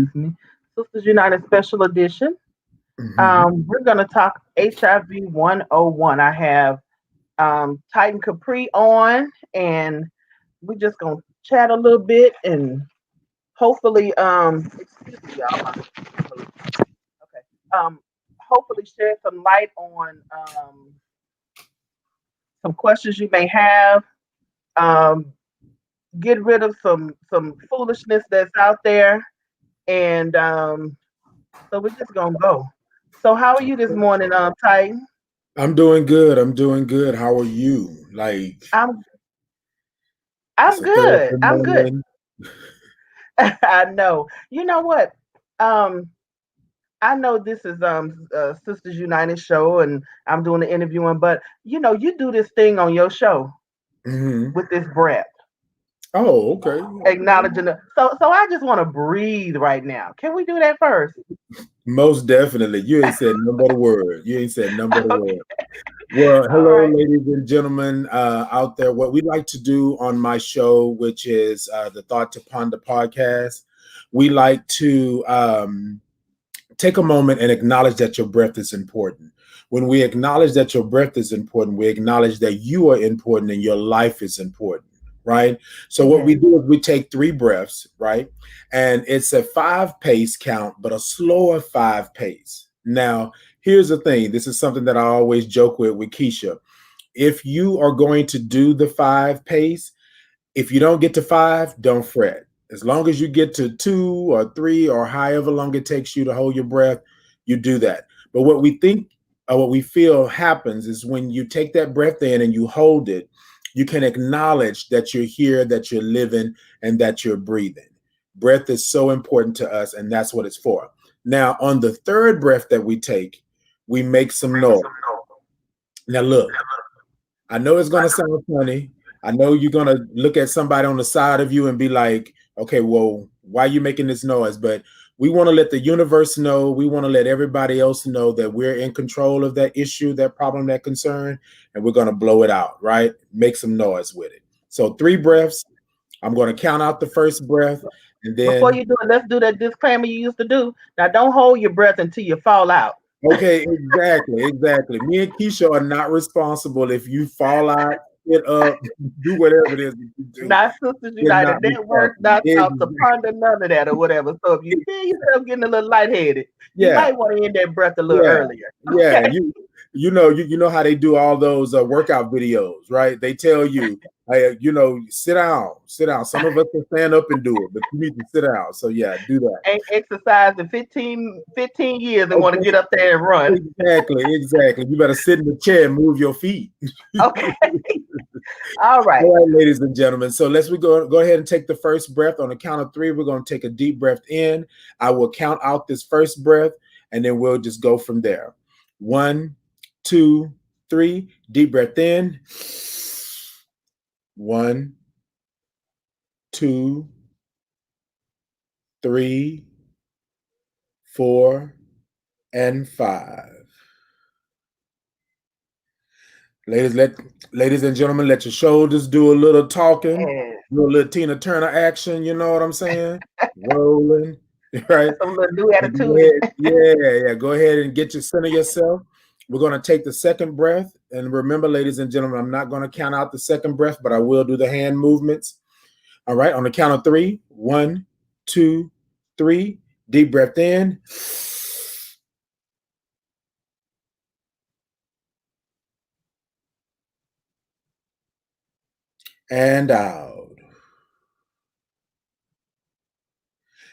Sistas United Special Edition. Hmm. We're going to talk HIV 101. I have Titan Capri on, and we're just going to chat a little bit and hopefully, excuse me, y'all. Okay. Hopefully, shed some light on some questions you may have. Um, get rid of some foolishness that's out there, and so we're just gonna go. So how are you this morning, Titan? I'm doing good. I'm doing good. How are you? Like I'm it's I'm a good. Thursday I'm good. morning. I know. You know what? Um, I know this is Sisters United show, and I'm doing the interviewing. But you do this thing on your show Hmm. with this breath, Oh, okay. acknowledging the. So I just want to breathe right now. Can we do that first? Most definitely. You ain't said no but a word. You ain't said no but a Okay. word. Well, All hello, right. ladies and gentlemen out there. What we like to do on my show, which is the Thought to Ponder podcast, we like to take a moment and acknowledge that your breath is important. When we acknowledge that your breath is important, we acknowledge that you are important and your life is important, right? So, what we Yes. do is we take 3 breaths, right? And it's a 5 pace count, but a slower 5 pace. Now, here's the thing, this is something that I always joke with Keisha. If you are going to do the 5 pace, if you don't get to 5, don't fret. As long as you get to 2 or 3 or however long it takes you to hold your breath, you do that. But what we think or what we feel happens is when you take that breath in and you hold it, you can acknowledge that you're here, that you're living, and that you're breathing. Breath is so important to us, and that's what it's for. Now, on the third breath that we take, we make some noise. Now, look, I know it's going to sound funny. I know you're going to look at somebody on the side of you and be like, okay, well, why are you making this noise? But we want to let the universe know. We want to let everybody else know that we're in control of that issue, that problem, that concern, and we're going to blow it out, right? Make some noise with it. So 3 breaths. I'm going to count out the first breath and Before then you do it, let's do that disclaimer you used to do. Now, don't hold your breath until you fall out. okay, exactly, exactly. Me and Keisha are not responsible if you fall out, get up, do whatever it is that you do. Not Sisters We're United not Network, responsible. not Thoughts to Ponder, none of that or whatever. So if you feel yourself getting a little lightheaded, you Yeah, might want to end that breath a little yeah, earlier. yeah. Okay. You know how they do all those workout videos, right? They tell you, hey, sit down, sit down. Some of us can stand up and do it, but you need to sit down. So yeah, do that. Ain't exercised in 15 years and want to Okay, get up there and run. exactly, exactly. You better sit in the chair and move your feet. Okay. All right. All right, ladies and gentlemen. So we go ahead and take the first breath. On the count of 3, we're going to take a deep breath in. I will count out this first breath, and then we'll just go from there. 1, 2, 3. Deep breath in. 1, 2, 3, 4, and 5. Ladies, ladies and gentlemen, let your shoulders do a little talking, Yeah. do a little Tina Turner action. You know what I'm saying? Rolling, right? Some little new And go attitude. ahead, yeah, yeah. Go ahead and get your center yourself. We're going to take the second breath. And remember, ladies and gentlemen, I'm not going to count out the second breath, but I will do the hand movements. All right. On the count of 3. 1, 2, 3. Deep breath in. And out.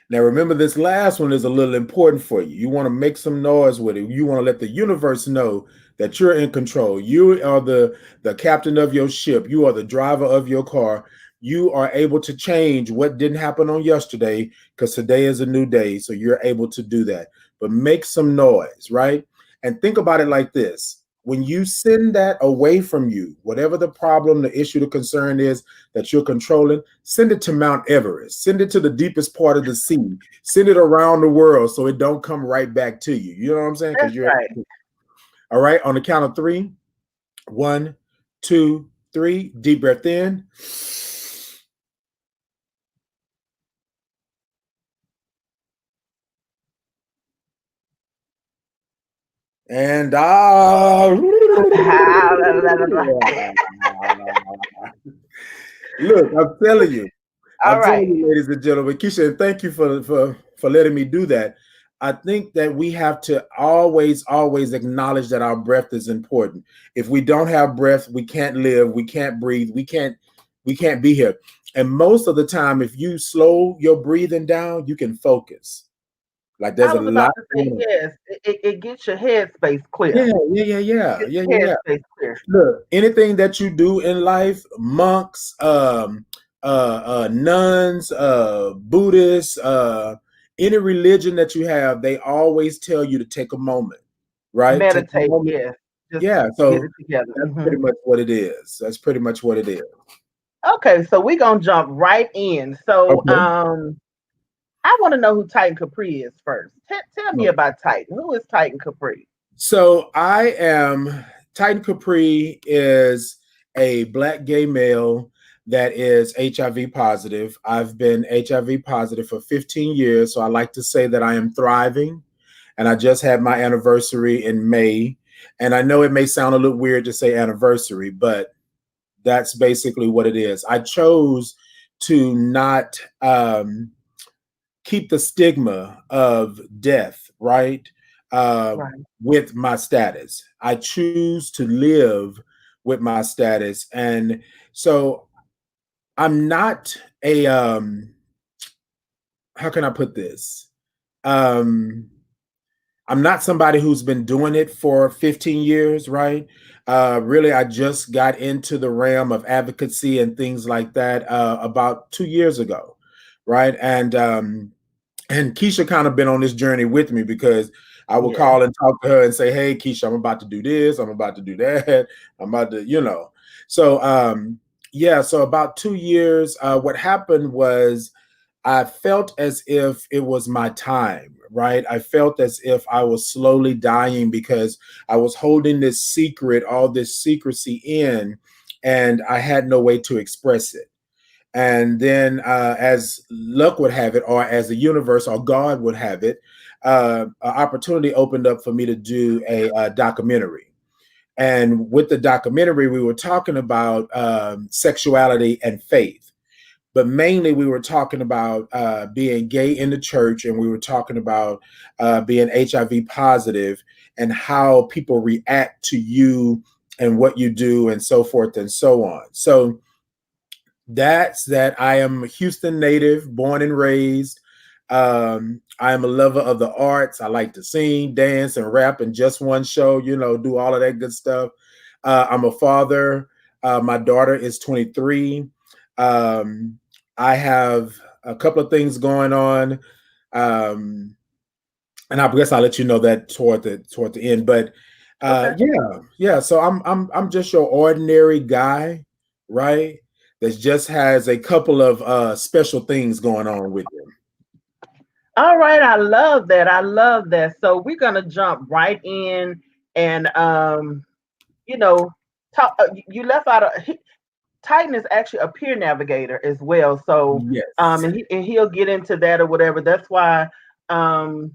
Now, remember, this last one is a little important for you. You want to make some noise with it. You want to let the universe know that you're in control. You are the captain of your ship. You are the driver of your car. You are able to change what didn't happen on yesterday because today is a new day. So you're able to do that. But make some noise, right? And think about it like this. When you send that away from you, whatever the problem, the issue, the concern is that you're controlling, send it to Mount Everest. Send it to the deepest part of the sea. Send it around the world so it don't come right back to you. You know what I'm saying? Because That's you're right. all right. On the count of 3. 1, 2, 3. Deep breath in. And look, All I'm telling right. you, ladies and gentlemen, Keisha, and thank you for letting me do that. I think that we have to always acknowledge that our breath is important. If we don't have breath, we can't live, we can't breathe, we can't be here. And most of the time, if you slow your breathing down, you can focus. Like there's I a was about lot to say going on. yes. It gets your headspace clear. Yeah, yeah, yeah, yeah, Gets yeah, your yeah, yeah. headspace clear. Look, anything that you do in life, monks, nuns, Buddhists, any religion that you have, they always tell you to take a moment, right? Take a Meditate. moment. Yes. Just Yeah, get so it together. that's pretty much what it is. That's pretty much what it is. Okay, so we're gonna jump right in. So Okay. I want to know who Titan Capri is first. Tell me about Titan. Who is Titan Capri? So I am Titan Capri is a black gay male that is HIV positive. I've been HIV positive for 15 years, so I like to say that I am thriving. And I just had my anniversary in May. And I know it may sound a little weird to say anniversary, but that's basically what it is. I chose to not keep the stigma of death, right? Uh, Right. with my status. I choose to live with my status. And so I'm not a, how can I put this? Um, I'm not somebody who's been doing it for 15 years, right? Really, I just got into the realm of advocacy and things like that about 2 years ago, right? And Keisha kind of been on this journey with me because I would Yes. call and talk to her and say, "Hey, Keisha, I'm about to do this. I'm about to do that. I'm about to, you know." So, yeah. So about 2 years, what happened was I felt as if it was my time, right? I felt as if I was slowly dying because I was holding this secret, all this secrecy in, and I had no way to express it. And then, as luck would have it, or as the universe or God would have it, an opportunity opened up for me to do a documentary. And with the documentary, we were talking about sexuality and faith, but mainly we were talking about being gay in the church, and we were talking about being HIV positive and how people react to you and what you do and so forth and so on. So that's that. I am a Houston native, born and raised. I am a lover of the arts. I like to sing, dance, and rap in just one show, do all of that good stuff. I'm a father. My daughter is 23. Um, I have a couple of things going on. Um, and I guess I'll let you know that toward the end. But Okay. yeah. So I'm just your ordinary guy, right? That just has a couple of special things going on with him. All right. I love that. I love that. So we're gonna jump right in and you know, talk. You left out Titan is actually a peer navigator as well. So Yes. and he'll get into that or whatever. That's why um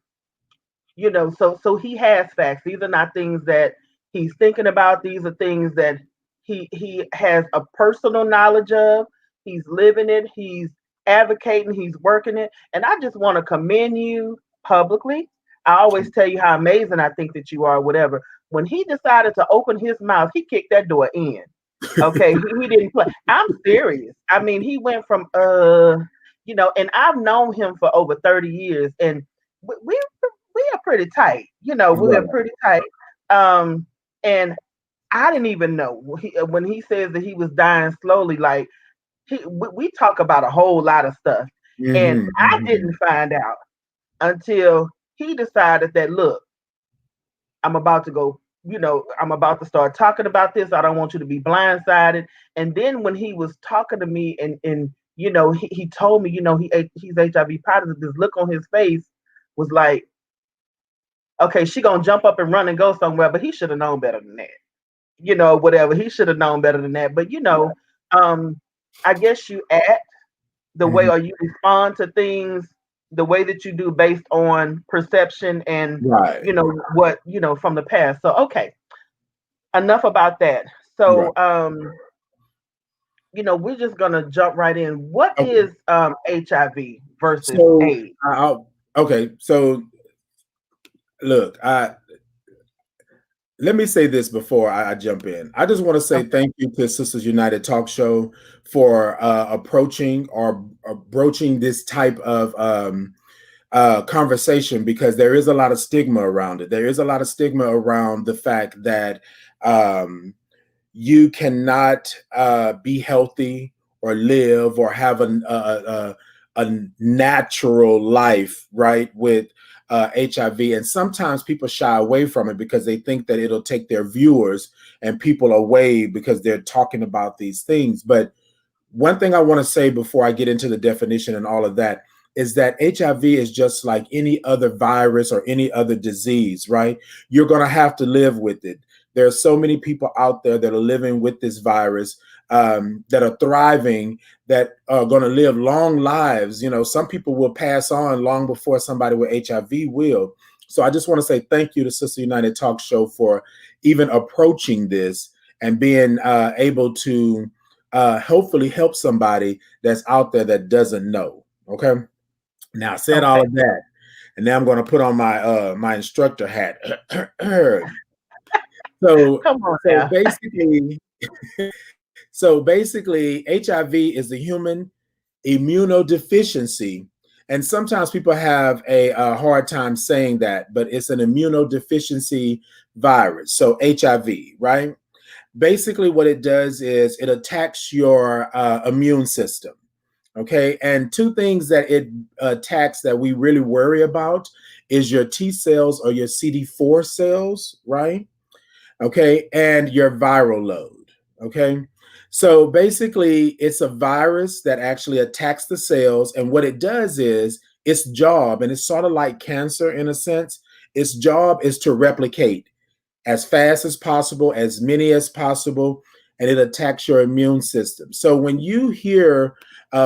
so he has facts. These are not things that he's thinking about. These are things that he has a personal knowledge of. He's living it. He's advocating. He's working it. And I just want to commend you publicly. I always tell you how amazing I think that you are. Whatever. When he decided to open his mouth, he kicked that door in. Okay, he didn't play. I'm serious. I mean, he went from and I've known him for over 30 years, and we are pretty tight. We are Right. pretty tight. Um, and I didn't even know when he says that he was dying slowly. Like we talk about a whole lot of stuff, and Hmm. I didn't find out until he decided that look, I'm about to go. I'm about to start talking about this. I don't want you to be blindsided. And then when he was talking to me, and he told me, he's HIV positive. This look on his face was like, okay, she gonna jump up and run and go somewhere, but he should have known better than that. Whatever. He should have known better than that. But um, I guess you act the way Hmm. or you respond to things, the way that you do based on perception and Right. what from the past. So okay, enough about that. Right. So we're just gonna jump right in. What Okay. is HIV versus So AIDS? okay. So look, I let me say this before I jump in. I just want to say Okay. thank you to Sisters United Talk Show for approaching or broaching this type of conversation, because there is a lot of stigma around it. There is a lot of stigma around the fact that um, you cannot be healthy or live or have a natural life, right, with HIV. And sometimes people shy away from it because they think that it'll take their viewers and people away because they're talking about these things. But one thing I want to say before I get into the definition and all of that is that HIV is just like any other virus or any other disease, right? You're going to have to live with it. There are so many people out there that are living with this virus, that are thriving, that are going to live long lives. Some people will pass on long before somebody with HIV will. So I just want to say thank you to Sister United Talk Show for even approaching this and being able to hopefully help somebody that's out there that doesn't know. Okay. Now I said all Okay. of that, and now I'm going to put on my instructor hat. so Come on so now. basically, HIV is the human immunodeficiency, and sometimes people have a hard time saying that, but it's an immunodeficiency virus. So HIV, right? Basically, what it does is it attacks your immune system. Okay. And two things that it attacks that we really worry about is your T cells or your CD4 cells, right? Okay. And your viral load. Okay. So basically, it's a virus that actually attacks the cells. And what it does is its job, and it's sort of like cancer in a sense, its job is to replicate as fast as possible, as many as possible, and it attacks your immune system. So when you hear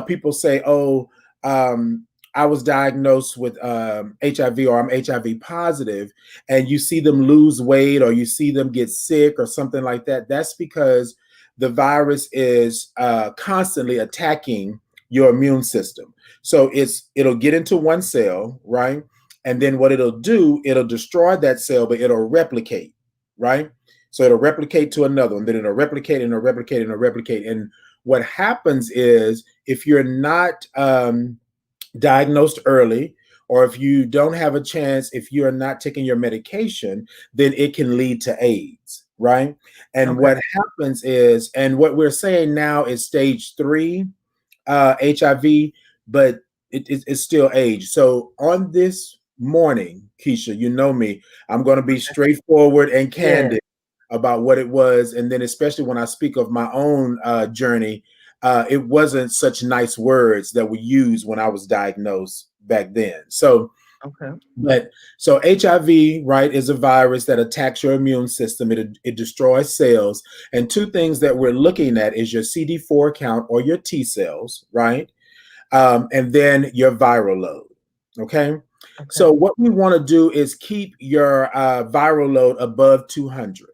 people say, "Oh, I was diagnosed with HIV or I'm HIV positive," and you see them lose weight or you see them get sick or something like that, that's because the virus is constantly attacking your immune system. So it'll get into one cell, right? And then what it'll do, it'll destroy that cell, but it'll replicate, right? So it'll replicate to another one, then it'll replicate and it'll replicate and it'll replicate. And what happens is if you're not diagnosed early, or if you don't have a chance, if you are not taking your medication, then it can lead to AIDS, right? And Okay. what happens is, and what we're saying now is stage 3 HIV, but it's still AIDS. So on this morning, Keisha, you know me, I'm going to be straightforward and Yes. candid about what it was. And then, especially when I speak of my own journey, it wasn't such nice words that we used when I was diagnosed back then. So, Okay. but so HIV, right, is a virus that attacks your immune system. It destroys cells. And two things that we're looking at is your CD4 count or your T cells, right? And then your viral load. Okay. Okay. So what we want to do is keep your viral load above 200.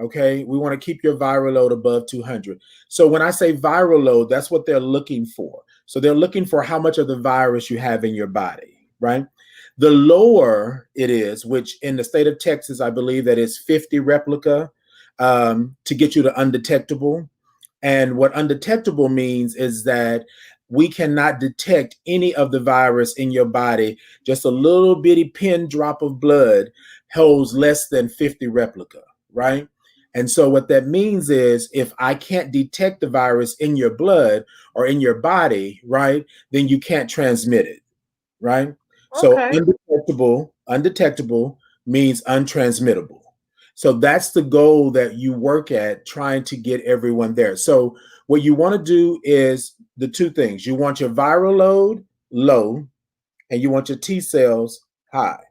Okay. We want to keep your viral load above 200. So when I say viral load, that's what they're looking for. So they're looking for how much of the virus you have in your body, right? The lower it is, which in the state of Texas, I believe that is 50 replica to get you to undetectable. And what undetectable means is that we cannot detect any of the virus in your body. Just a little bitty pin drop of blood holds less than 50 replica, right? And so what that means is if I can't detect the virus in your blood or in your body, right, then you can't transmit it, right? So Okay. undetectable means untransmittable. So that's the goal that you work at, trying to get everyone there. So what you want to do is the two things. You want your viral load low and you want your T cells high,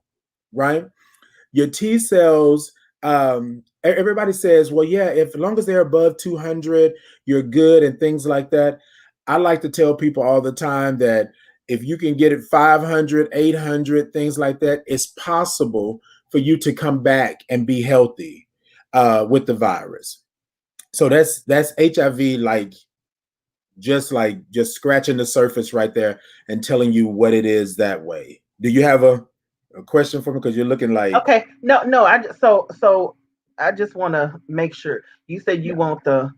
right? Your T cells, everybody says, well, yeah, if as long as they're above 200, you're good and things like that. I like to tell people all the time that if you can get it 500, 800, things like that, it's possible for you to come back and be healthy with the virus. So that's HIV, like just scratching the surface right there and telling you what it is that way. Do you have a question for me? Because you're looking like Okay. No, no. So I just want to make sure. You said you want your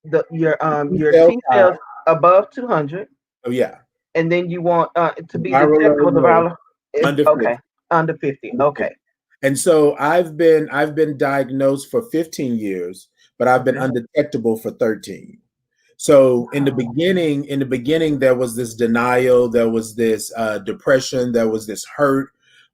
cell T count. cells above 200, Oh yeah, and then you want to be viral detected with load the low viral. Is under okay, 50. under 50. Under 50. Okay. And so I've been diagnosed for 15 years, but I've been Okay. undetectable for 13. So Wow. in the beginning, there was this denial, there was this depression, there was this hurt,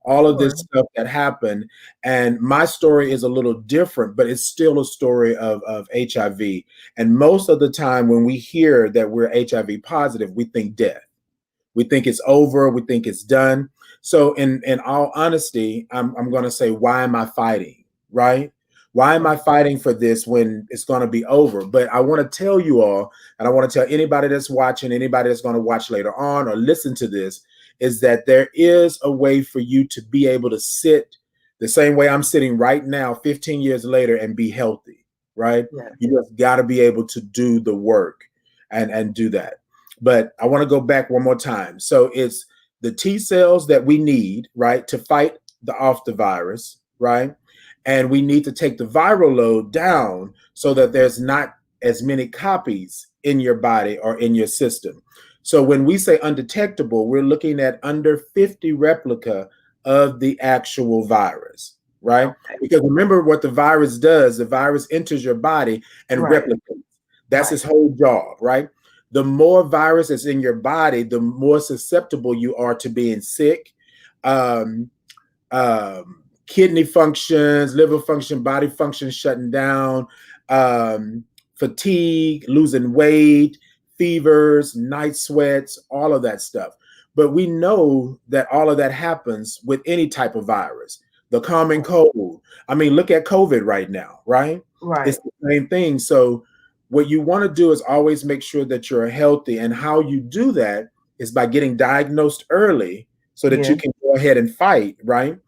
all of this Sure. stuff that happened. And my story is a little different, but it's still a story of HIV. And most of the time, when we hear that we're HIV positive, we think death. We think it's over. We think it's done. So, in all honesty, I'm going to say, why am I fighting? Right? Why am I fighting for this when it's going to be over? But I want to tell you all, and I want to tell anybody that's watching, anybody that's going to watch later on or listen to this, is that there is a way for you to be able to sit the same way I'm sitting right now, 15 years later, and be healthy. Right? Yes. You just got to be able to do the work and do that. But I want to go back one more time. So it's the T cells that we need, right, to fight off the virus, right? And we need to take the viral load down so that there's not as many copies in your body or in your system. So when we say undetectable, we're looking at under 50 replica of the actual virus, right? Okay. Because remember what the virus does, the virus enters your body and Right. replicates. That's Right. his whole job, right? The more virus is in your body, the more susceptible you are to being sick, um, kidney functions, liver function, body function shutting down, um, fatigue, losing weight, fevers, night sweats, all of that stuff. But we know that all of that happens with any type of virus. The common cold. I mean, look at COVID right now, right? It's Right. the same thing. So, what you want to do is always make sure that you're healthy. And how you do that is by getting diagnosed early so that you Yes. can go ahead and fight, right?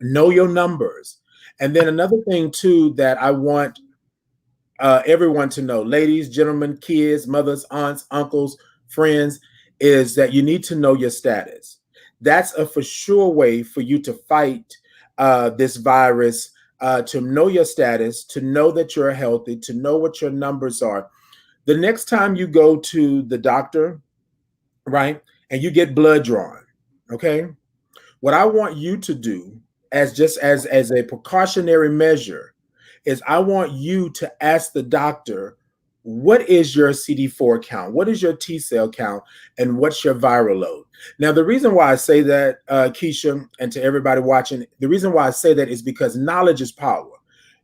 Know your numbers. And then another thing too that I want everyone to know, ladies, gentlemen, kids, mothers, aunts, uncles, friends, is that you need to know your status. That's a for sure way for you to fight this virus, to know your status, to know that you're healthy, to know what your numbers are. The next time you go to the doctor, right, and you get blood drawn, okay, what I want you to do as just as a precautionary measure is I want you to ask the doctor, what is your CD4 count? What is your T cell count? And what's your viral load? Now, the reason why I say that, Keisha, and to everybody watching, the reason why I say that is because knowledge is power.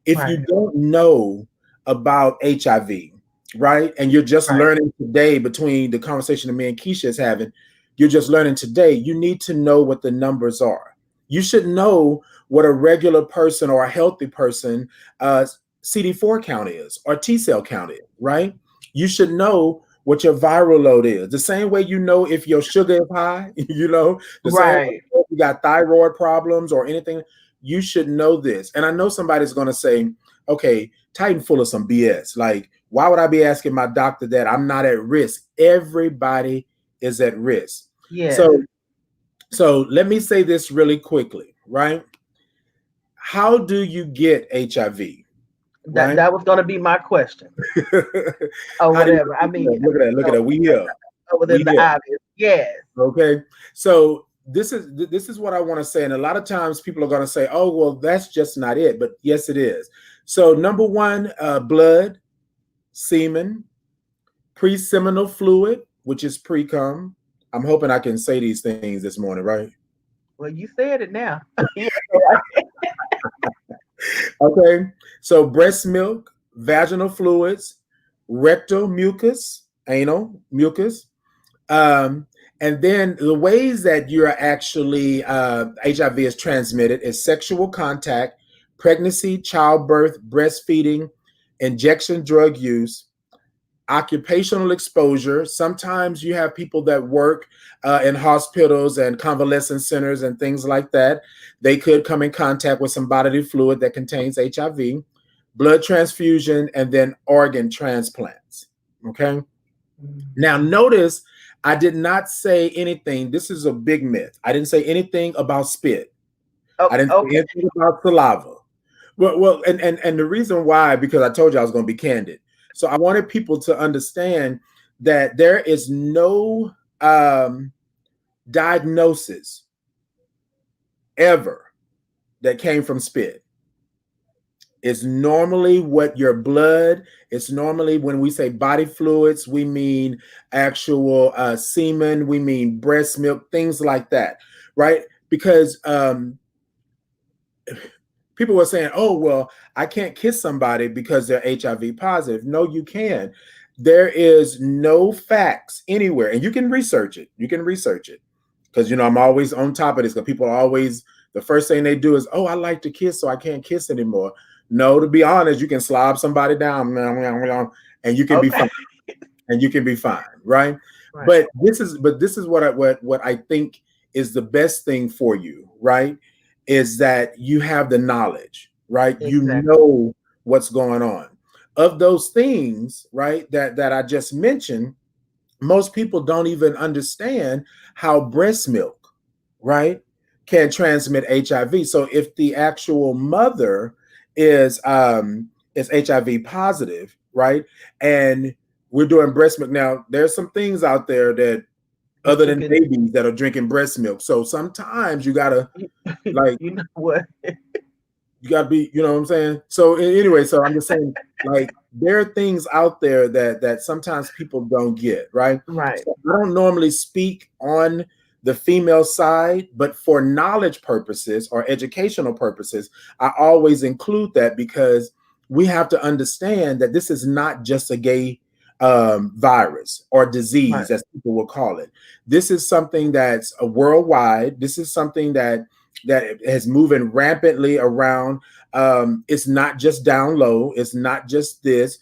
If Right. you don't know about HIV, right, and you're just Right. learning today between the conversation that me and Keisha is having, you're just learning today, you need to know what the numbers are. You should know what a regular person or a healthy person uh, CD4 count is or T cell count is, right? You should know what your viral load is. The same way you know if your sugar is high, the same way Right. if you got thyroid problems or anything, you should know this. And I know somebody's going to say, okay, Titan full of some BS. Like, why would I be asking my doctor that? I'm not at risk. Everybody is at risk. Yes. So let me say this really quickly, right? How do you get HIV, That right? that was gonna be my question or How do you whatever. I mean, look at that? Look at so that. We here. other We than the here. obvious. Yes. Okay. So this is what I want to say. And a lot of times people are going to say, oh, well, that's just not it. But yes, it is. So number one, blood, semen, pre-seminal fluid, which is pre-cum. I'm hoping I can say these things this morning, right? Well, you said it now. Yeah. Okay. So breast milk, vaginal fluids, rectal mucus, anal mucus. Um, and then the ways that you're actually HIV is transmitted is sexual contact, pregnancy, childbirth, breastfeeding, injection drug use, occupational exposure. Sometimes you have people that work in hospitals and convalescent centers and things like that. They could come in contact with some bodily fluid that contains HIV, blood transfusion, and then organ transplants. Okay. Now, notice I did not say anything. This is a big myth. I didn't say anything about spit. Oh, I didn't say okay. anything about saliva. Well, and the reason why, because I told you I was going to be candid. So I wanted people to understand that there is no diagnosis ever that came from spit. It's normally what your blood, it's normally when we say body fluids, we mean actual semen, we mean breast milk, things like that, right? Because people were saying, oh, well, I can't kiss somebody because they're HIV positive. No, you can. There is no facts anywhere, and you can research it. You can research it because, you know, I'm always on top of this because people are always, the first thing they do is, oh, I like to kiss, so I can't kiss anymore. No, to be honest, you can slob somebody down and you can be Okay. fine. And you can be fine, right? Right. But this is what I think is the best thing for you, right? Is that you have the knowledge, right? You Exactly. know what's going on. Of those things, right, that I just mentioned, most people don't even understand how breast milk, right, can transmit HIV. So if the actual mother is HIV positive, right, and we're doing breast milk now, there's some things out there that other That you than can, babies that are drinking breast milk. So sometimes you gotta you, like you know what? you gotta be, you know what I'm saying? So anyway, so I'm just saying, like, there are things out there that sometimes people don't get, right? Right. So I don't normally speak on the female side, but for knowledge purposes or educational purposes, I always include that because we have to understand that this is not just a gay virus or Right. disease, as people will call it. This is something that's a worldwide. This is something that is moving rampantly around. It's not just down low. It's not just this.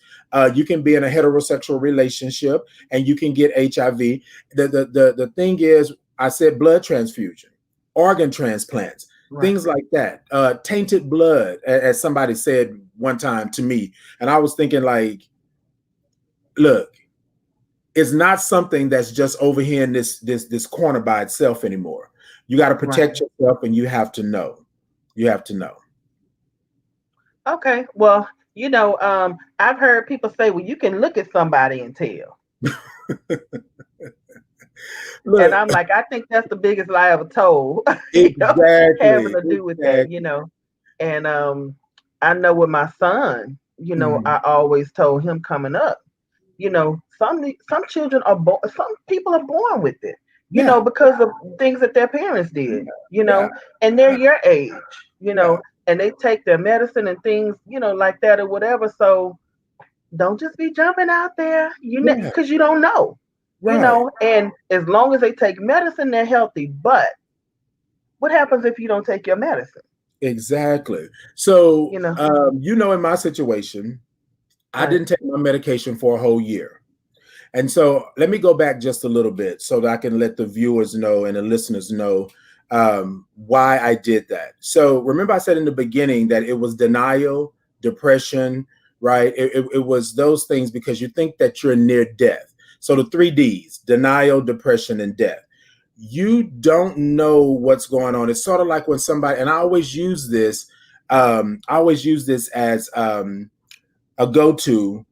You can be in a heterosexual relationship and you can get HIV. The thing is, I said blood transfusion, organ transplants, Right. things like that. Tainted blood, as somebody said one time to me, and I was thinking like, look, it's not something that's just over here in this corner by itself anymore. You got to Right. protect yourself, and you have to know. You have to know. Okay. Well, I've heard people say, well, you can look at somebody and tell. And Look, I'm like, I think that's the biggest lie ever told, having exactly, to do with that. exactly. And I know with my son, Mhm. I always told him coming up, some children are born, some people are born with it, Yeah, because of things that their parents did, yeah, and they're your age, you yeah, know, and they take their medicine and things, like that or whatever. So don't just be jumping out there, yeah. because you don't know, Right. and as long as they take medicine, they're healthy. But what happens if you don't take your medicine? Exactly. So, You know, in my situation, I right, didn't take my medication for a whole year. And so let me go back just a little bit so that I can let the viewers know and the listeners know why I did that. So remember, I said in the beginning that it was denial, depression, right? It was those things because you think that you're near death. So the 3 Ds: denial, depression, and death. You don't know what's going on. It's sort of like when somebody, and I always use this as a go-to,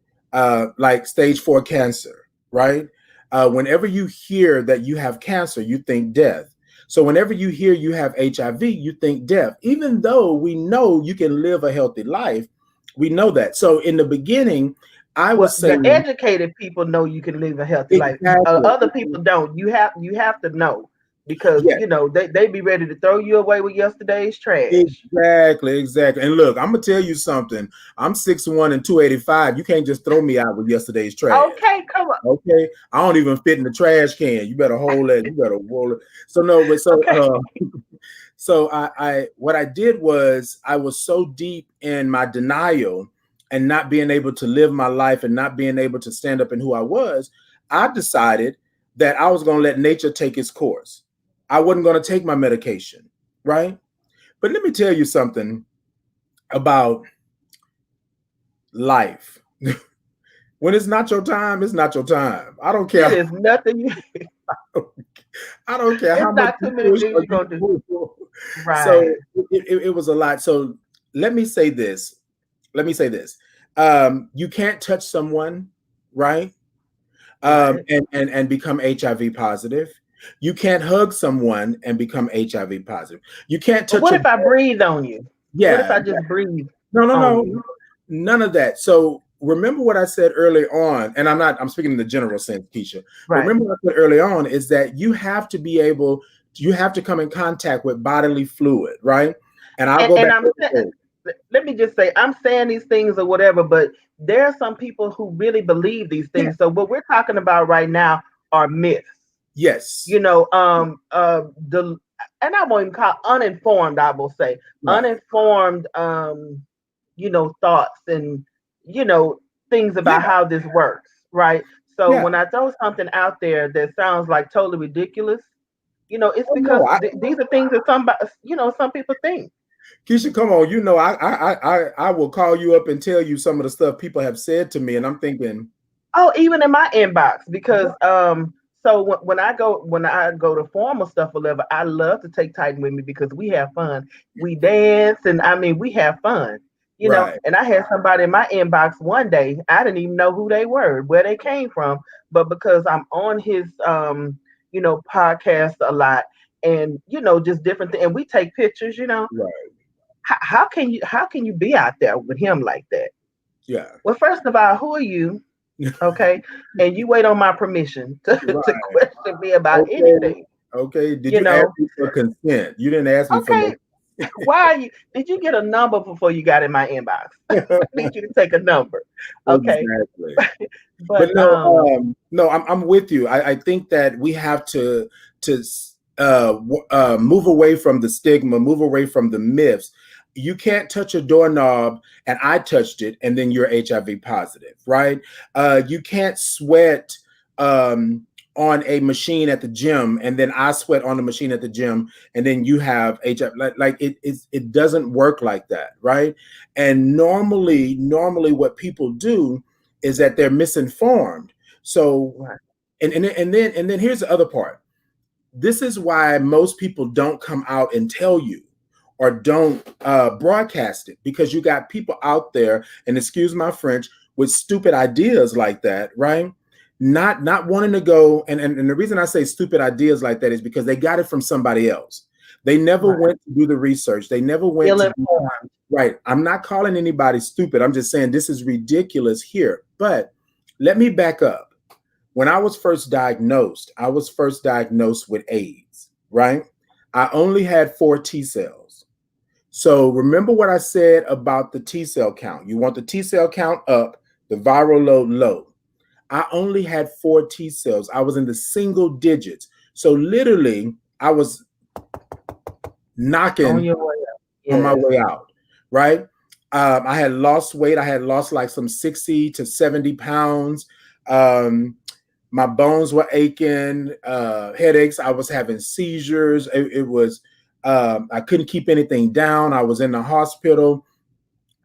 like stage 4 cancer, right? Whenever you hear that you have cancer, you think death. So whenever you hear you have HIV, you think death. Even though we know you can live a healthy life, we know that. So in the beginning, I well, was the saying educated people know you can live a healthy life. exactly, Other people don't. You have to know, because yeah, they be ready to throw you away with yesterday's trash. exactly, exactly. And look, I'm gonna tell you something. I'm 6'1" and 285. You can't just throw me out with yesterday's trash. Okay, come on. Okay, I don't even fit in the trash can. You better hold that. You better roll it. So no, but Okay. so I what I did was I was so deep in my denial and not being able to live my life and not being able to stand up in who I was, I decided that I was going to let nature take its course. I wasn't going to take my medication, right? But let me tell you something about life. When it's not your time, it's not your time. I don't It care. is nothing you. I don't care how It's much not too you many push things or you're you gonna do. pull. Right. So it was a lot. So let me say this. Let me say this. You can't touch someone, right? Right. And become HIV positive. You can't hug someone and become HIV positive. You can't But touch what a if I breathe on you? What if yeah. I just breathe No, no, on no, you? none of that. So remember what I said early on, and I'm speaking in the general sense, Keisha. But Right. remember what I said early on is that you have to be able, you have to come in contact with bodily fluid, right? And I'll go And back. let me just say, I'm saying these things or whatever, but there are some people who really believe these Yeah. things. So what we're talking about right now are myths. Yes. You know, the and I won't even call uninformed. I will say Right. uninformed, thoughts and you know things Yeah. about how this works, right? So Yeah. when I throw something out there that sounds like totally ridiculous, it's Oh because no, these are things that some people think. Keisha, come on. You know, I will call you up and tell you some of the stuff people have said to me, and I'm thinking, Oh, even in my inbox, because so when I go to formal stuff or whatever, I love to take Titan with me because we have fun. We dance and I mean we have fun. right. And I had somebody in my inbox one day, I didn't even know who they were, where they came from, but because I'm on his podcast a lot and just different things and we take pictures, Right. how can you be out there with him like that? Yeah. Well, first of all, who are you? Okay, and you wait on my permission to, to Right. question me about Okay. anything. Okay. Did You you ask know, me for consent? You didn't ask me for no. okay, why are you? Did you get a number before you got in my inbox? I need you to take a number. Okay, Exactly. But but no, no, I'm with you. I think that we have to move away from the stigma, move away from the myths. You can't touch a doorknob and I touched it, and then you're HIV positive, right? You can't sweat um, on a machine at the gym, and then I sweat on the machine at the gym, and then you have HIV. Like it doesn't work like that, right? And normally, what people do is that they're misinformed. So, right, and then here's the other part. This is why most people don't come out and tell you or don't broadcast it, because you got people out there, and excuse my French, with stupid ideas like that, right? Not wanting to go, and the reason I say stupid ideas like that is because they got it from somebody else. They never right. went to do the research. They never went Ill to do informed. right. I'm not calling anybody stupid. I'm just saying this is ridiculous here. But let me back up. When I was first diagnosed with AIDS, right? I only had 4 T cells. So remember what I said about the T cell count. You want the T cell count up, the viral load low. I only had 4 T cells. I was in the single digits. So literally, I was On knocking your way up. on my Yes. way out, right? I had lost weight. I had lost like some 60 to 70 pounds. Um, my bones were aching, headaches. I was having seizures. It was, I couldn't keep anything down. I was in the hospital,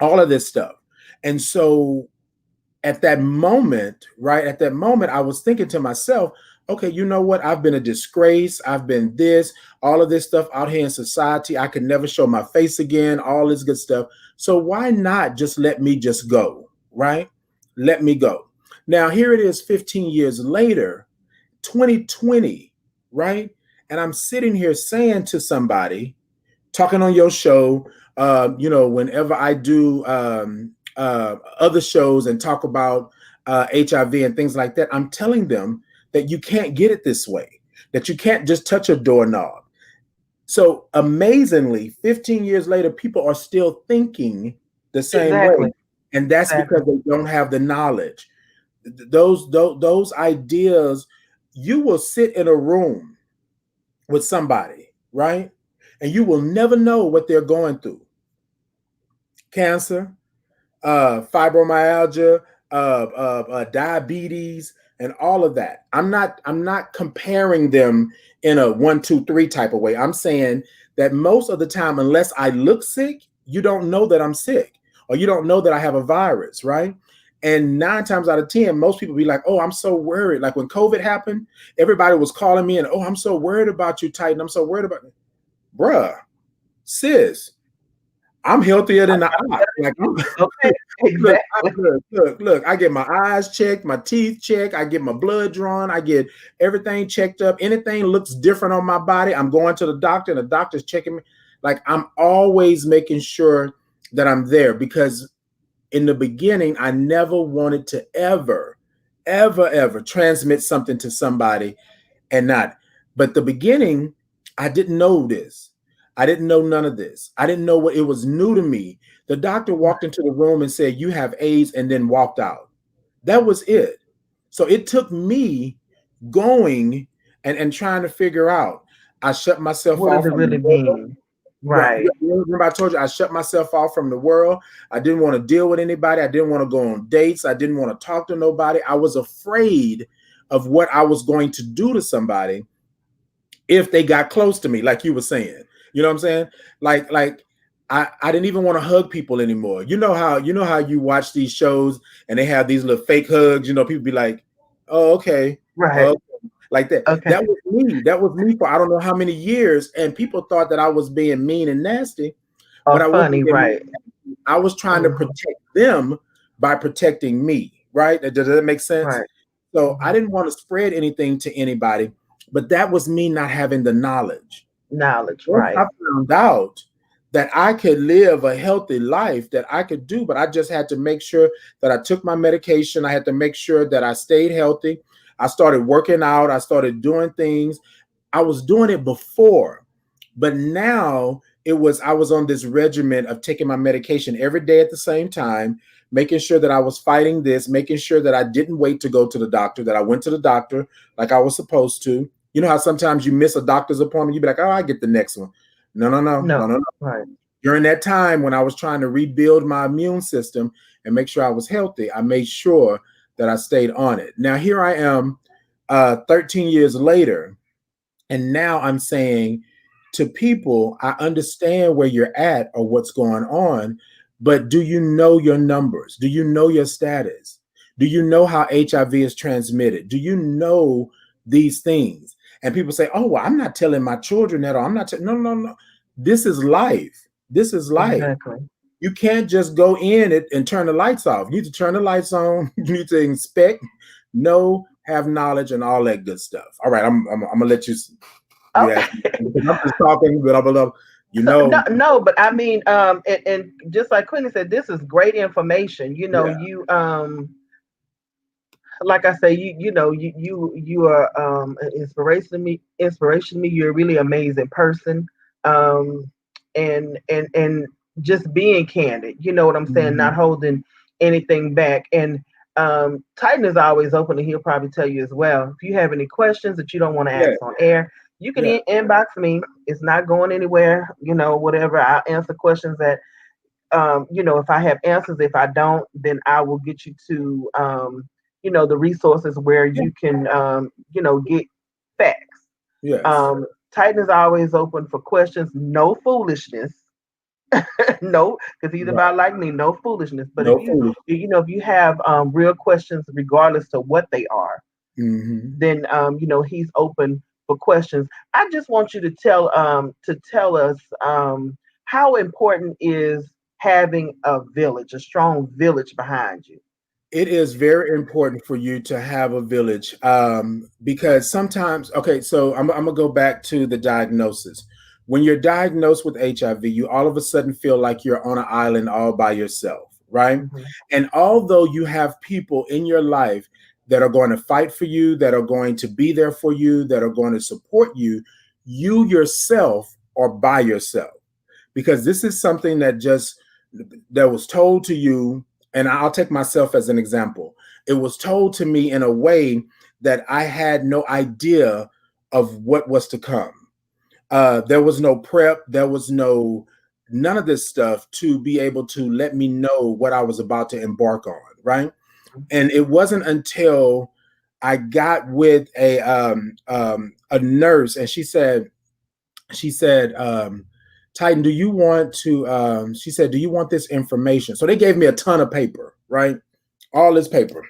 all of this stuff. And so at that moment, right at that moment, I was thinking to myself, okay, you know what? I've been a disgrace. I've been this, all of this stuff out here in society. I could never show my face again, all this good stuff. So why not just let me just go, right? Let me go. Now, here it is 15 years later, 2020, right? And I'm sitting here saying to somebody, talking on your show, whenever I do other shows and talk about HIV and things like that, I'm telling them that you can't get it this way, that you can't just touch a doorknob. So amazingly, 15 years later, people are still thinking the same Exactly. way. And that's because Exactly. they don't have the knowledge. Those ideas, you will sit in a room with somebody, right? And you will never know what they're going through. Cancer, fibromyalgia, diabetes, and all of that. I'm not comparing them in a 1, 2, 3 type of way. I'm saying that most of the time, unless I look sick, you don't know that I'm sick, or you don't know that I have a virus, right? And 9 times out of 10, most people be like, "Oh, I'm so worried." Like when COVID happened, everybody was calling me and, "Oh, I'm so worried about you, Titan. I'm so worried about you." Bruh, sis, I'm healthier than I ought. Like, Okay, look, exactly. look. I get my eyes checked, my teeth checked, I get my blood drawn, I get everything checked up. Anything looks different on my body, I'm going to the doctor, and the doctor's checking me. Like, I'm always making sure that I'm there, because in the beginning, I never wanted to ever transmit something to somebody and not. But the beginning, I didn't know this. I didn't know none of this. I didn't know what, it was new to me. The doctor walked into the room and said, "You have AIDS," and then walked out. That was it. So it took me going and trying to figure out. I shut myself What does off it from the really world. mean? Right. Right, Remember, I told you I shut myself off from the world. I didn't want to deal with anybody. I didn't want to go on dates. I didn't want to talk to nobody. I was afraid of what I was going to do to somebody if they got close to me, like you were saying. You know what I'm saying? Like I didn't even want to hug people anymore. You know how you watch these shows and they have these little fake hugs, people be like, "Oh, okay." right. Oh, like that. Okay. That was me. That was me for I don't know how many years. And people thought that I was being mean and nasty, but Or I wasn't funny, being mean right. and nasty. I was trying to Hmm. protect them by protecting me. Right? Does that make sense? Right. So I Hmm. didn't want to spread anything to anybody, but that was me not having the knowledge. Knowledge, Once I right. found out that I could live a healthy life, that I could do, but I just had to make sure that I took my medication. I had to make sure that I stayed healthy. I started working out. I started doing things. I was doing it before, but now I was on this regimen of taking my medication every day at the same time, making sure that I was fighting this, making sure that I didn't wait to go to the doctor, that I went to the doctor like I was supposed to. You know how sometimes you miss a doctor's appointment, you be like, "Oh, I get the next one." No, no, no, No, no, no, no. right. During that time when I was trying to rebuild my immune system and make sure I was healthy, I made sure that I stayed on it. Now here I am, 13 years later, and now I'm saying to people, I understand where you're at or what's going on, but do you know your numbers? Do you know your status? Do you know how HIV is transmitted? Do you know these things? And people say, "Oh, well, I'm not telling my children that, or I'm not." No, no, no. This is life. This is life. Exactly. You can't just go in it and turn the lights off. You need to turn the lights on. You need to inspect, know, have knowledge, and all that good stuff. All right, I'm gonna let you. You ask me Okay. because I'm just talking, blah blah blah. You So no, know, no, but I mean, and just like Quinny said, this is great information. yeah, You like I say, you are an inspiration to me. You're a really amazing person. Um, and just being candid. You know what I'm saying? Not mhm, holding anything back. And Titan is always open, and he'll probably tell you as well. If you have any questions that you don't want to yeah, ask on air, you can yeah, inbox me. It's not going anywhere. Whatever. I'll answer questions that if I have answers. If I don't, then I will get you to the resources where yeah, you can get facts. yes, um Titan is always open for questions, no foolishness. No, because he's right, about like me, no foolishness. But if no you foolish. if you have real questions, regardless to what they are, Hmm. then he's open for questions. I just want you to tell us how important is having a village, a strong village behind you. It is very important for you to have a village, because sometimes, okay, so I'm gonna go back to the diagnosis. When you're diagnosed with HIV, you all of a sudden feel like you're on an island all by yourself, right? Hmm. And although you have people in your life that are going to fight for you, that are going to be there for you, that are going to support you, you yourself are by yourself, because this is something that was told to you. And I'll take myself as an example. It was told to me in a way that I had no idea of what was to come. There was no prep. There was no none of this stuff to be able to let me know what I was about to embark on, right? And it wasn't until I got with a nurse, and she said, Titan, do you want to? She said, do you want this information? So they gave me a ton of paper, right? All this paper.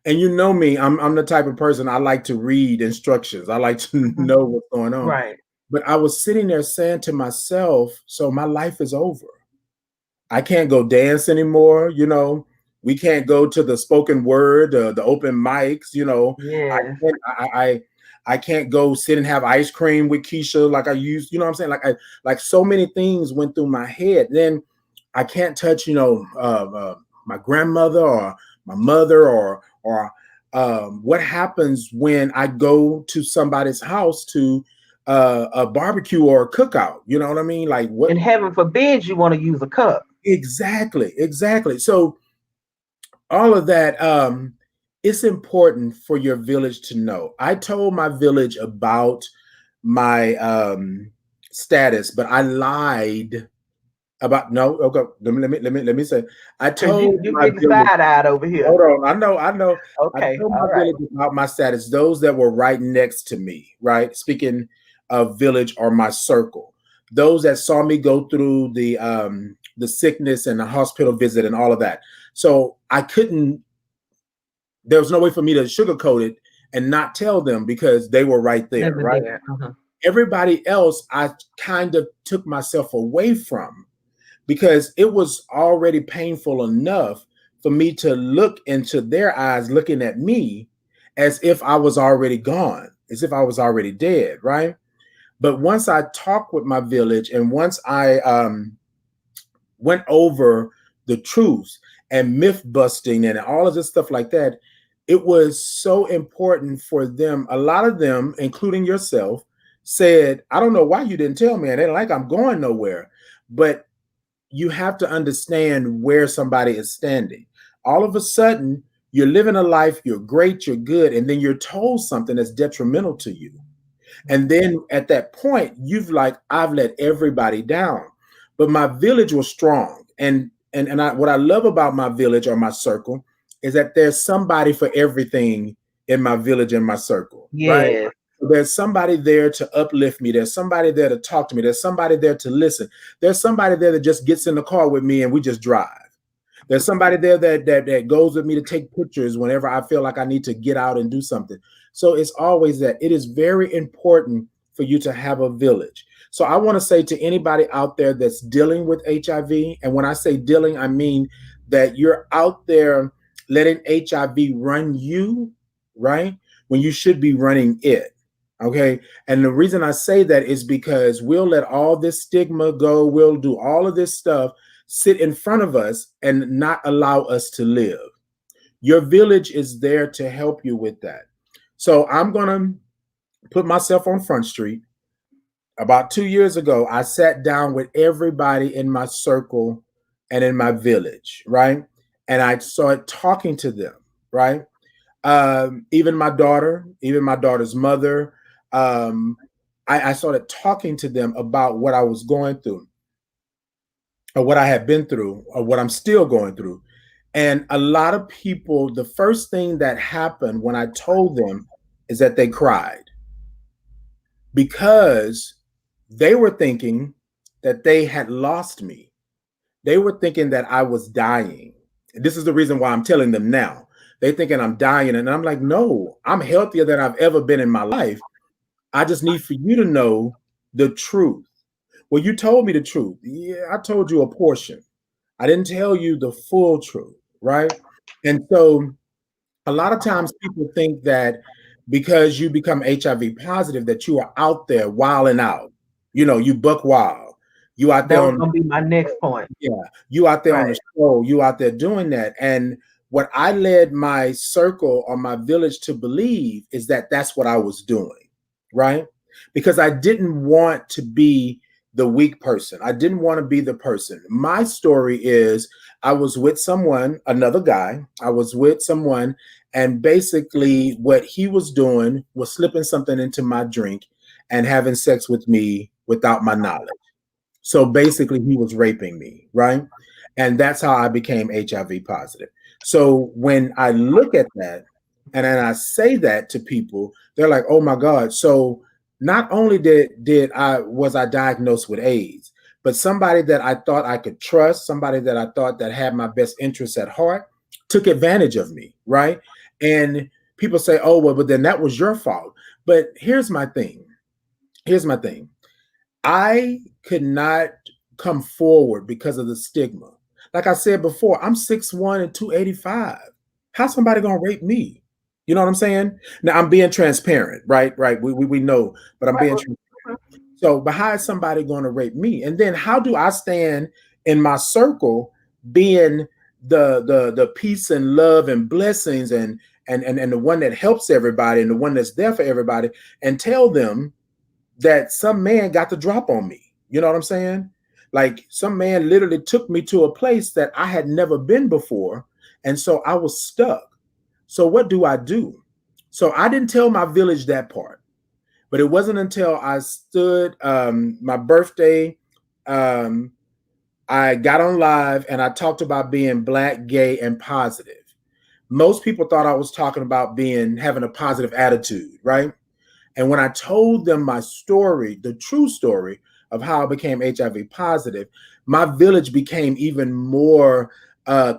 And you know me, I'm the type of person, I like to read instructions. I like to know what's going on. Right. But I was sitting there saying to myself, so my life is over. I can't go dance anymore. We can't go to the spoken word, the open mics. I Yes. can't, I can't go sit and have ice cream with Keisha like I used. You know what I'm saying? Like so many things went through my head. Then I can't touch, my grandmother or my mother or what happens when I go to somebody's house to a barbecue or a cookout. You know what I mean? Like what? And heaven forbid you want to use a cup. Exactly. So all of that, it's important for your village to know. I told my village about my status, but I lied about no. Okay, let me say. I Cause told you my getting village. side eyed over here. Hold on, I know. I Okay, told my all right. village about my status. Those that were right next to me, right? Speaking of village or my circle, those that saw me go through the sickness and the hospital visit and all of that. So I couldn't. There was no way for me to sugarcoat it and not tell them because they were right They there, were right? there. Everybody else, I kind of took myself away from because it was already painful enough for me to look into their eyes looking at me as if I was already gone, as if I was already dead, right? But once I talked with my village and once I went over the truths and myth busting and all of this stuff like that, it was so important for them. A lot of them, including yourself, said, I don't know why you didn't tell me. And they're like, I'm going nowhere. But you have to understand where somebody is standing. All of a sudden, you're living a life, you're great, you're good, and then you're told something that's detrimental to you. And then at that point, I've let everybody down. But my village was strong. What I love about my village or my circle is that there's somebody for everything in my village and my circle, right? Yes. There's somebody there to uplift me. There's somebody there to talk to me. There's somebody there to listen. There's somebody there that just gets in the car with me and we just drive. There's somebody there that goes with me to take pictures whenever I feel like I need to get out and do something. So it's always that. It is very important for you to have a village. So I want to say to anybody out there that's dealing with HIV, and when I say dealing, I mean that you're out there letting HIV run you, right? When you should be running it. Okay. And the reason I say that is because we'll let all this stigma go. We'll do all of this stuff sit in front of us and not allow us to live. Your village is there to help you with that. So I'm going to put myself on Front Street. About 2 years ago, I sat down with everybody in my circle and in my village, right? And I started talking to them, right? Even my daughter's mother. I started talking to them about what I was going through or what I had been through or what I'm still going through. And a lot of people, the first thing that happened when I told them is that they cried because they were thinking that they had lost me. They were thinking that I was dying. This is the reason why I'm telling them now. They thinking I'm dying. And I'm like, no, I'm healthier than I've ever been in my life. I just need for you to know the truth. Well, you told me the truth. Yeah, I told you a portion. I didn't tell you the full truth, right? And so a lot of times people think that because you become HIV positive, that you are out there wilding out. You buck wild. You out there That was on gonna be my next point. yeah, you out there on Right. the show, you out there doing that. And what I led my circle or my village to believe is that that's what I was doing, right? Because I didn't want to be the weak person. I didn't want to be the person. My story is I was with someone, another guy, I was with someone, and basically what he was doing was slipping something into my drink and having sex with me without my knowledge. So basically, he was raping me, right? And that's how I became HIV positive. So when I look at that and then I say that to people, they're like, "Oh my God!" So not only did I was I diagnosed with AIDS, but somebody that I thought I could trust, somebody that I thought that had my best interests at heart, took advantage of me, right? And people say, "Oh well, but then that was your fault." But here's my thing. Here's my thing. I could not come forward because of the stigma. Like I said before, I'm 6'1" and 285. How's somebody gonna rape me? You know what I'm saying? Now I'm being transparent, right? Right. We know, but I'm Right. being so, but how is somebody gonna rape me? And then how do I stand in my circle being the peace and love and blessings and the one that helps everybody and the one that's there for everybody and tell them that some man got the drop on me. You know what I'm saying? Like some man literally took me to a place that I had never been before. And so I was stuck. So what do I do? So I didn't tell my village that part, but it wasn't until I stood my birthday. Um, I got on live and I talked about being black, gay, and positive. Most people thought I was talking about being having a positive attitude, right? And when I told them my story, the true story of how I became HIV positive, my village became even more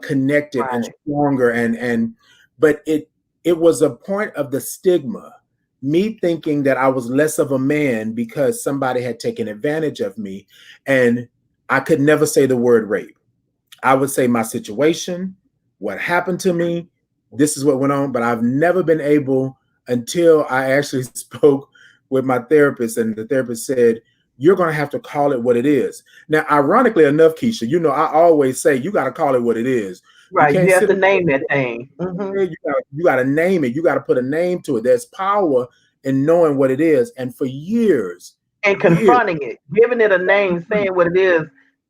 connected and Right. stronger. But it was a point of the stigma, me thinking that I was less of a man because somebody had taken advantage of me, and I could never say the word rape. I would say my situation, what happened to me, this is what went on, but I've never been able until I actually spoke with my therapist, and the therapist said, "You're going to have to call it what it is." Now, ironically enough, Keisha, you know, I always say you got to call it what it is. You Right. can't You have sit to up name that thing. there, you got to name it. You got to put a name to it. There's power in knowing what it is. And for And years, confronting it, giving it a name, saying what it is,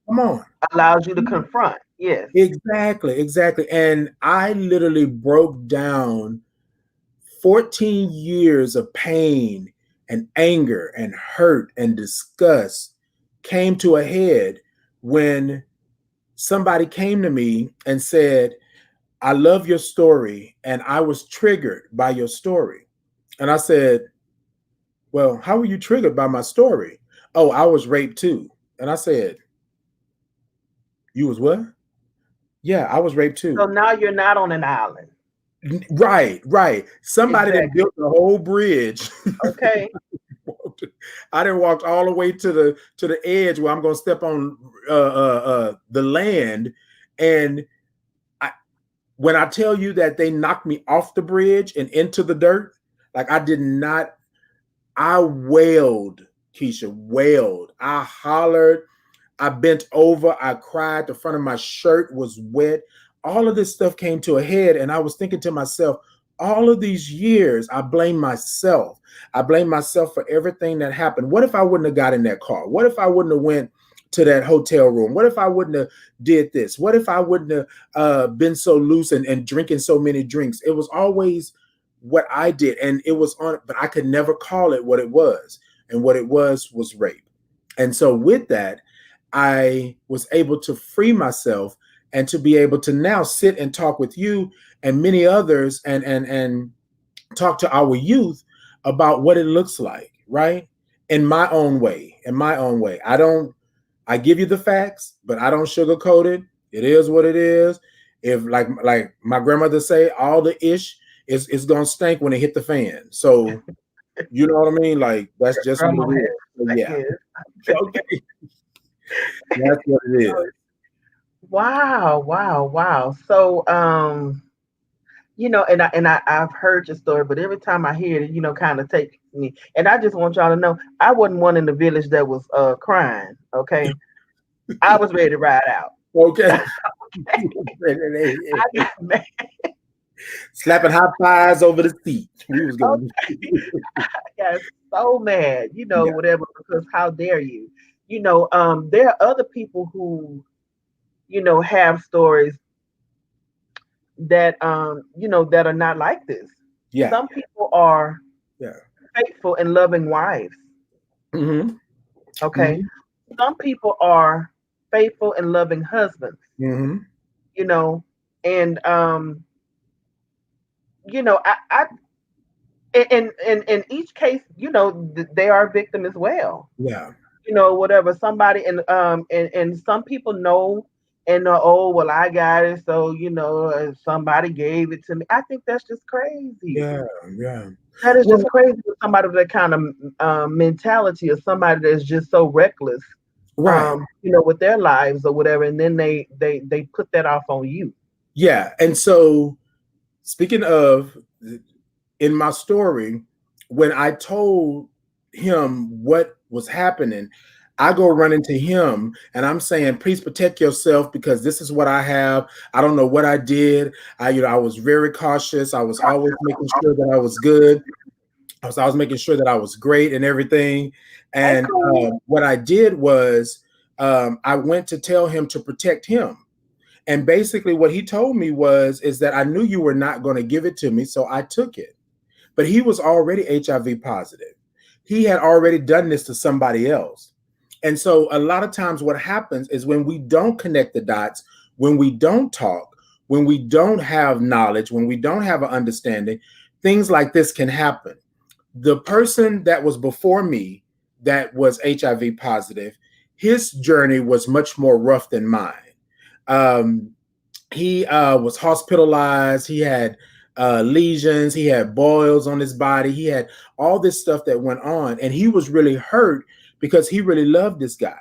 come on. allows you to confront. Yes. Exactly, exactly. And I literally broke down 14 years of pain and anger and hurt and disgust came to a head when somebody came to me and said, "I love your story and I was triggered by your story." And I said, "Well, how were you triggered by my story?" "Oh, I was raped too." And I said, "You was what?" "Yeah, I was raped So too." now you're not on an island. Right, right. Somebody that Exactly. built the whole bridge. Okay. I didn't walk all the way to the edge where I'm going to step on the land. And I, when I tell you that they knocked me off the bridge and into the dirt, like I did not. I wailed, Keisha, wailed. I hollered. I bent over, I cried, the front of my shirt was wet. All of this stuff came to a head, and I was thinking to myself, all of these years, I blame myself. I blame myself for everything that happened. What if I wouldn't have got in that car? What if I wouldn't have went to that hotel room? What if I wouldn't have did this? What if I wouldn't have been so loose and drinking so many drinks? It was always what I did, and it was on, but I could never call it what it was. And what it was rape. And so with that, I was able to free myself and to be able to now sit and talk with you and many others and talk to our youth about what it looks like, right? In my own way, in my own way. I give you the facts, but I don't sugarcoat it. It is what it is. If like my grandmother say, all the ish is gonna stink when it hit the fan. So you know what I mean? Like that's just what Grandma it is. has. So, yeah. Yes. Okay. That's what it is. Wow, wow, wow. So, I've heard your story, but every time I hear it, kind of takes me. And I just want y'all to know, I wasn't one in the village that was crying. Okay, I was ready to ride out. Okay. I got mad. Slapping high fives over the seat. We was going. Okay, I got so mad. Yeah. Whatever, because how dare you? There are other people who have stories that are not like this. Yeah. Some people are Yeah. faithful and loving wives. Mm-hmm. Okay. Mm-hmm. some people are faithful and loving husbands, Mm-hmm. you know, and I in each case, they are a victim as well. Yeah. Whatever somebody and some people know and know, oh well, I got it, so somebody gave it to me. I think that's just crazy. Yeah. Yeah. That is Well, just crazy with somebody with that kind of mentality, or somebody that's just so reckless, right. with their lives or whatever, and then they put that off on you. Yeah. And so, speaking of, in my story, when I told him what was happening, I go running to him and I'm saying, please protect yourself because this is what I have. I don't know what I did. I was very cautious. I was always making sure that I was good. I was making sure that I was great and everything. Hey, And cool. what I did was I went to tell him to protect him. And basically what he told me is that I knew you were not going to give it to me, so I took it. But he was already HIV positive. He had already done this to somebody else. And so a lot of times what happens is when we don't connect the dots, when we don't talk, when we don't have knowledge, when we don't have an understanding, things like this can happen. The person that was before me that was HIV positive, his journey was much more rough than mine. Um, he was hospitalized. He had lesions. He had boils on his body. He had all this stuff that went on. And he was really hurt because he really loved this guy.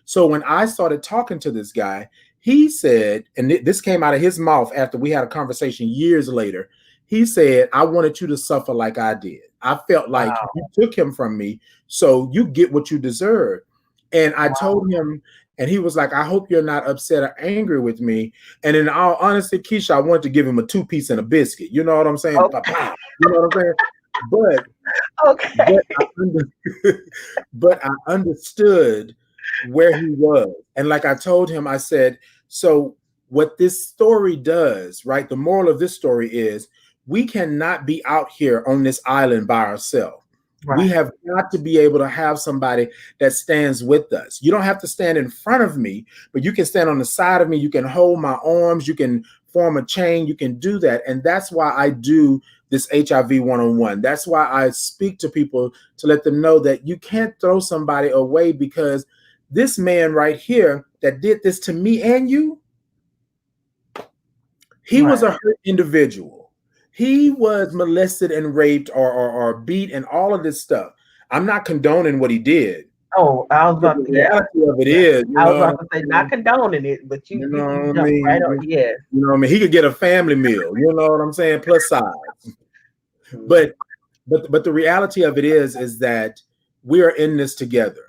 So when I started talking to this guy, he said, and this came out of his mouth after we had a conversation years later. He said, I wanted you to suffer like I did. I felt like Wow. you took him from me, so you get what you deserve. And I Wow. told him, and he was like, I hope you're not upset or angry with me. And in all honesty, Keisha, I wanted to give him a 2-piece and a biscuit. You know what I'm saying? Okay. You know what I'm saying? But Okay. but I understood where he was. And like I told him, I said, so what this story does, right? The moral of this story is we cannot be out here on this island by ourselves. We Right. have got to be able to have somebody that stands with us. You don't have to stand in front of me, but you can stand on the side of me. You can hold my arms. You can form a chain. You can do that. And that's why I do this HIV one-on-one. That's why I speak to people to let them know that you can't throw somebody away because this man right here that did this to me and you, he was Right. a hurt individual. He was molested and raped or beat and all of this stuff. I'm not condoning what he did. Oh, I was But about the to, yeah, reality of it yeah. is, I was about to say not condoning it, but you you you, know you what I jumped right on. mean? Yes. You know what I mean? He could get a family meal, you know what I'm saying, plus size. Mhm. But but the reality of it is that we are in this together.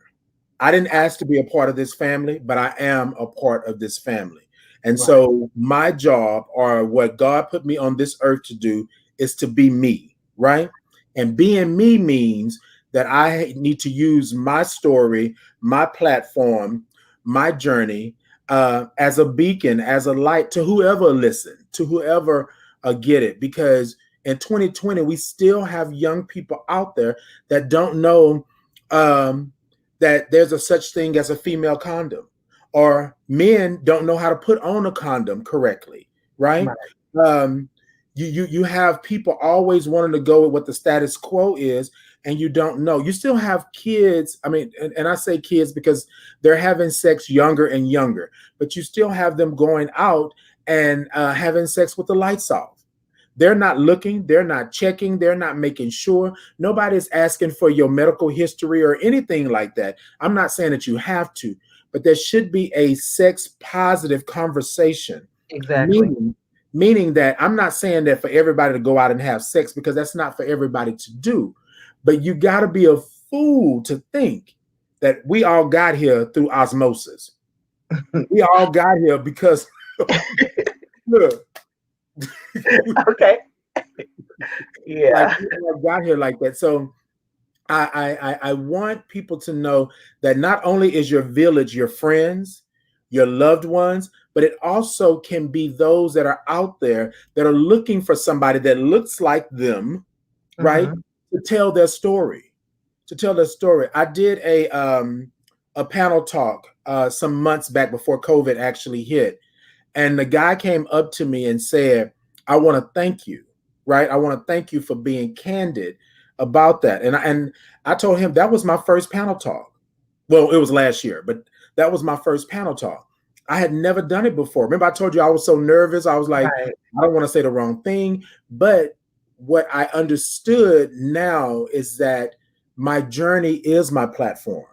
I didn't ask to be a part of this family, but I am a part of this family. And Right. so my job or what God put me on this earth to do is to be me, right? And being me means that I need to use my story, my platform, my journey as a beacon, as a light to whoever listen, to whoever get it. Because in 2020, we still have young people out there that don't know um, that there's a such thing as a female condom, or men don't know how to put on a condom correctly, right? Right. Um, you have people always wanting to go with what the status quo is, and you don't know. You still have kids. I mean, and I say kids because they're having sex younger and younger, but you still have them going out and having sex with the lights off. They're not looking, they're not checking, they're not making sure. Nobody's asking for your medical history or anything like that. I'm not saying that you have to, but there should be a sex positive conversation. Exactly. Meaning, meaning that I'm not saying that for everybody to go out and have sex because that's not for everybody to do. But you got to be a fool to think that we all got here through osmosis. We all got here because look, Okay. like Yeah. we all got here like that. So I want people to know that not only is your village your friends, your loved ones, but it also can be those that are out there that are looking for somebody that looks like them, right? Hmm. To tell their story. To tell their story. I did a panel talk some months back before COVID actually hit. And the guy came up to me and said, I want to thank you, right? I want to thank you for being candid about that. And I told him that was my first panel talk. Well, it was last year, but that was my first panel talk. I had never done it before. Remember, I told you I was so nervous. I was like, Right. I don't want to say the wrong thing. But what I understood now is that my journey is my platform.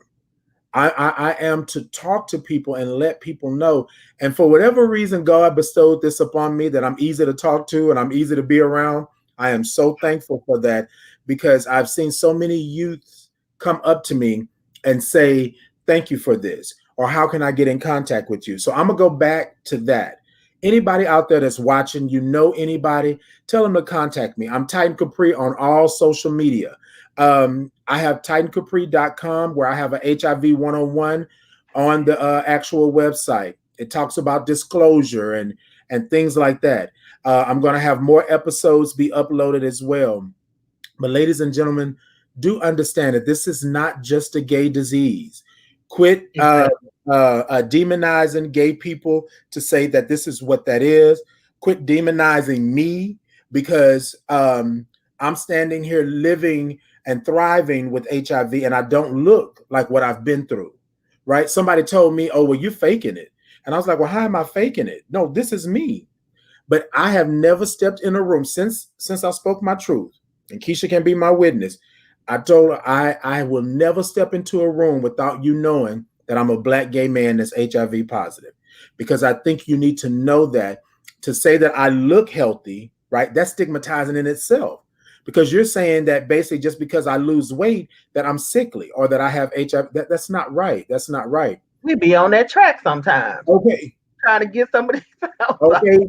I am to talk to people and let people know. And for whatever reason, God bestowed this upon me that I'm easy to talk to and I'm easy to be around. I am so thankful for that because I've seen so many youths come up to me and say, thank you for this, or how can I get in contact with you? So I'm going to go back to that. Anybody out there that's watching, you know anybody, tell them to contact me. I'm Titan Capri on all social media. I have TitanCapri.com where I have a HIV 101 on the actual website. It talks about disclosure and things like that. I'm going to have more episodes be uploaded as well. But ladies and gentlemen, do understand that this is not just a gay disease. Quit Exactly. demonizing gay people to say that this is what that is. Quit demonizing me because I'm standing here living and thriving with HIV and I don't look like what I've been through, right? Somebody told me, oh, well, you're faking it. And I was like, well, how am I faking it? No, this is me. But I have never stepped in a room since I spoke my truth, and Keisha can be my witness. I told her I will never step into a room without you knowing that I'm a black gay man that's HIV positive. Because I think you need to know that to say that I look healthy, right? That's stigmatizing in itself. Because you're saying that basically just because I lose weight that I'm sickly or that I have HIV. That's not right. That's not right. We be on that track sometimes, Okay. trying to get somebody else. Okay.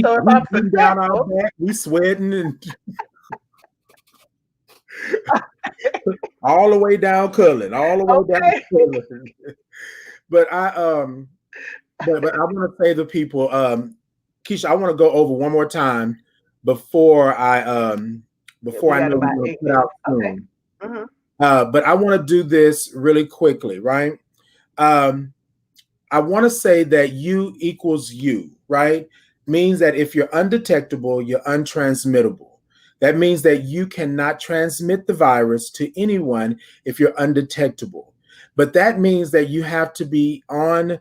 So if We I'm beating down our successful, back, we sweating and all the way down Cullen, all the way down okay. Cullen. But but I want to say to people, Keisha, I want to go over one more time before Yeah, before we I got know we're about gonna 8 put out minutes. Okay. soon. Hmm. But I want to do this really quickly, right? Um, I want to say that you equals you, right? Means that if you're undetectable, you're untransmittable. That means that you cannot transmit the virus to anyone if you're undetectable. But that means that you have to be on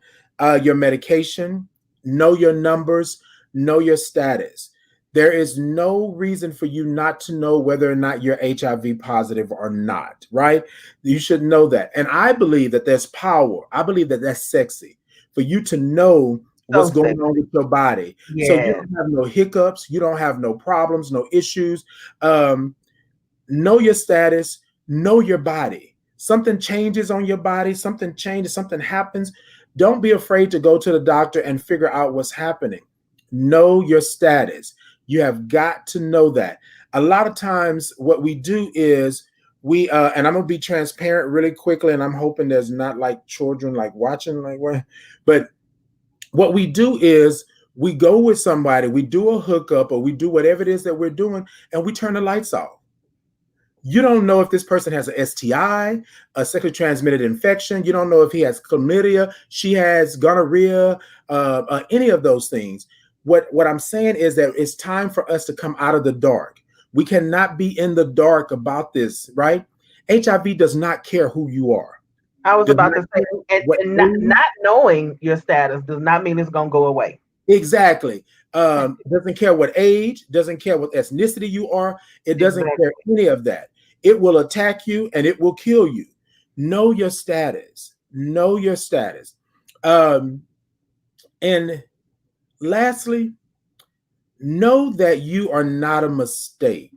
your medication, know your numbers, know your status. There is no reason for you not to know whether or not you're HIV positive or not, right? You should know that. And I believe that there's power. I believe that that's sexy for you to know what's So going on sexy. with your body. So you Yeah. don't have no hiccups, you don't have no problems, no issues. Um, know your status, know your body. Something changes on your body, something changes, something happens. Don't be afraid to go to the doctor and figure out what's happening. Know your status. You have got to know that. A lot of times, what we do is and I'm gonna be transparent really quickly, and I'm hoping there's not like children like watching, like what, but what we do is we go with somebody, we do a hookup, or we do whatever it is that we're doing, and we turn the lights off. You don't know if this person has an STI, a sexually transmitted infection. You don't know if he has chlamydia, she has gonorrhea, any of those things. What I'm saying is that it's time for us to come out of the dark. We cannot be in the dark about this, right? HIV does not care who you are. I was Does about not to say, care and, what and not, age. not knowing your status does not mean it's gonna go away. Exactly. Doesn't care what age, doesn't care what ethnicity you are. It doesn't care Exactly. any of that. It will attack you and it will kill you. Know your status. Know your status. Um, and lastly, know that you are not a mistake.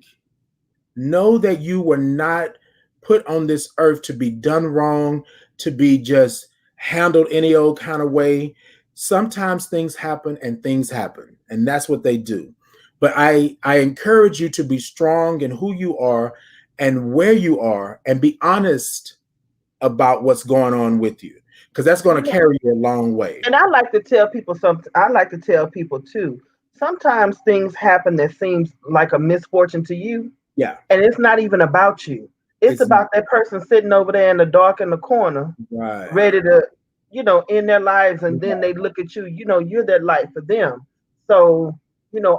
Know that you were not put on this earth to be done wrong, to be just handled any old kind of way. Sometimes things happen and things happen, and that's what they do. But I encourage you to be strong in who you are and where you are and be honest about what's going on with you because that's going to carry you a long way. And I like to tell people I like to tell people too. Sometimes things happen that seems like a misfortune to you, Yeah. and it's not even about you. It's about that person sitting over there in the dark in the corner, right. ready to, end their lives, and then they look at you. You're that light for them. So,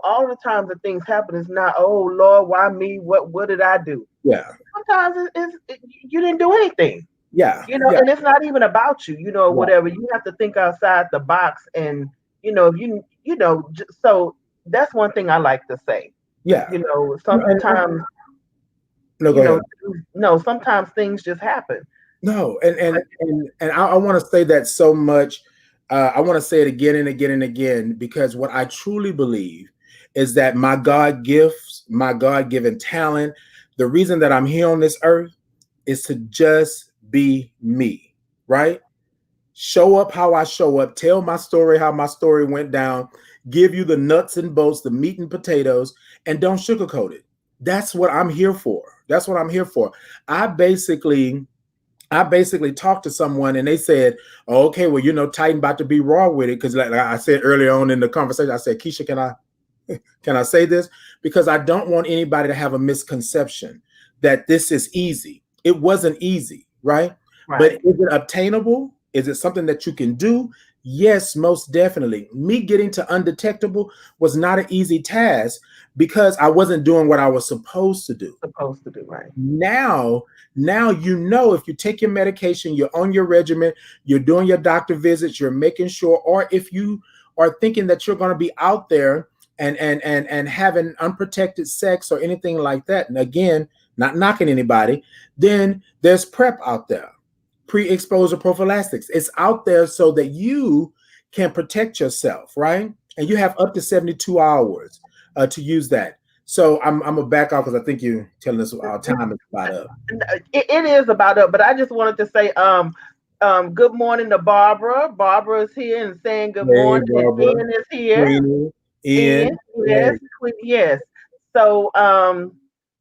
all the times that things happen, it's not, oh Lord, why me? What did I do? Yeah. Sometimes you didn't do anything. Yeah. Yeah. And it's not even about you, or Right. whatever. You have to think outside the box, and if so that's one thing I like to say. Yeah. And Sometimes, no, go ahead. no, sometimes things just happen. No, and But and and and I want to say that so much. I want to say it again and again and again because what I truly believe is that my God gifts, my God given talent, the reason that I'm here on this earth is to just be me, right? Show up how I show up, tell my story how my story went down, give you the nuts and bolts, the meat and potatoes, and don't sugarcoat it. That's what I'm here for. That's what I'm here for. I basically I basically talked to someone and they said, oh, okay, well, Titan about to be raw with it. Because like I said earlier on in the conversation, I said, Keisha, can I say this? Because I don't want anybody to have a misconception that this is easy. It wasn't easy, right? But right, is it obtainable? Is it something that you can do? Yes, most definitely. Me getting to undetectable was not an easy task because I wasn't doing what I was supposed to do. supposed to do right. Now if you take your medication, you're on your regimen, you're doing your doctor visits, you're making sure, or if you are thinking that you're going to be out there and having unprotected sex or anything like that, and again, not knocking anybody, then there's PrEP out there, pre-exposure prophylaxis. It's out there so that you can protect yourself, right? And you have up to 72 hours to use that. So I'm gonna back off because I think you're telling us our time is about up. It is about it, but I just wanted to say, good morning to Barbara. Barbara is here and saying good Hey, morning, and Barbara, Ian is here. Queenie, Ian, Ian. Hey, yes, yes. So,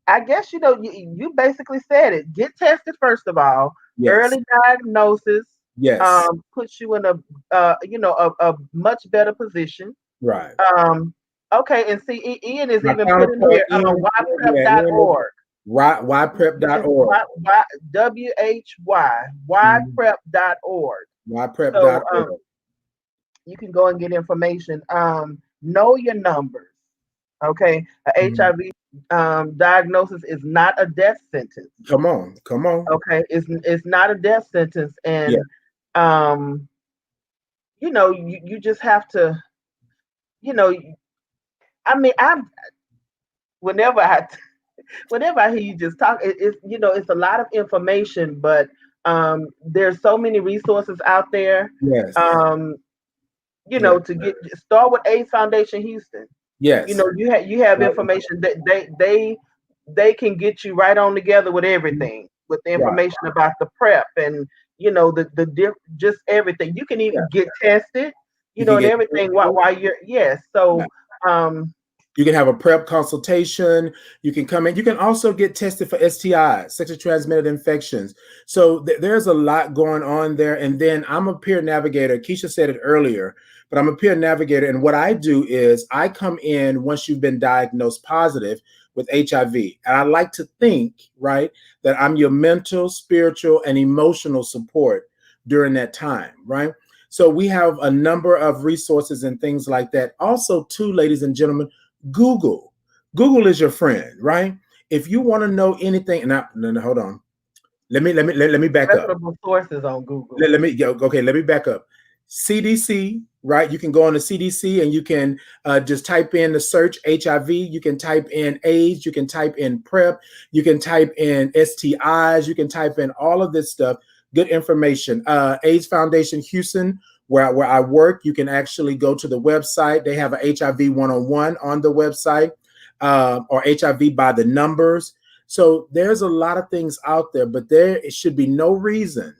I guess you basically said it. Get tested first of all. yes, Early diagnosis yes, puts you in a much better position. right. Um, okay, and see, Ian is My even put in counterpart, here Ian. Yeah, Ian is yprep.org. yprep.org. Mm, Yprep.org. So yprep.org. you can go and get information. Know your numbers. Okay, a Mm. HIV diagnosis is not a death sentence. Come on, come on. Okay, it's not a death sentence, Yeah, and um, you just have to, you know, I mean, whenever I whenever I hear you just talk, it's a lot of information, but there's so many resources out there. yes, Um, yeah, to start with AIDS Foundation Houston. yes, You have right, information that they can get you right on together with everything, with the right, information about the PrEP and just everything. You can yeah. even get tested, You can and get everything while you're yes. yeah. So um You can have a PrEP consultation. You can come in. You can also get tested for STIs, sexually transmitted infections. So there's a lot going on there. And then I'm a peer navigator. Keisha said it earlier, but I'm a peer navigator. And what I do is I come in once you've been diagnosed positive with HIV. And I like to think, right, that I'm your mental, spiritual, and emotional support during that time, right? So we have a number of resources and things like that. Also, too, ladies and gentlemen, Google. Google is your friend, right? If you want to know anything, and no, hold on. Let me back up. reputable sources on Google. Let me go. Okay, let me back up. CDC, right? You can go on the CDC and you can just type in the search HIV. You can type in AIDS. You can type in PrEP. You can type in STIs. You can type in all of this stuff. Good information. AIDS Foundation Houston, where I work, you can actually go to the website. They have an HIV 101 on the website, or HIV by the numbers. So there's a lot of things out there, but there should be no reason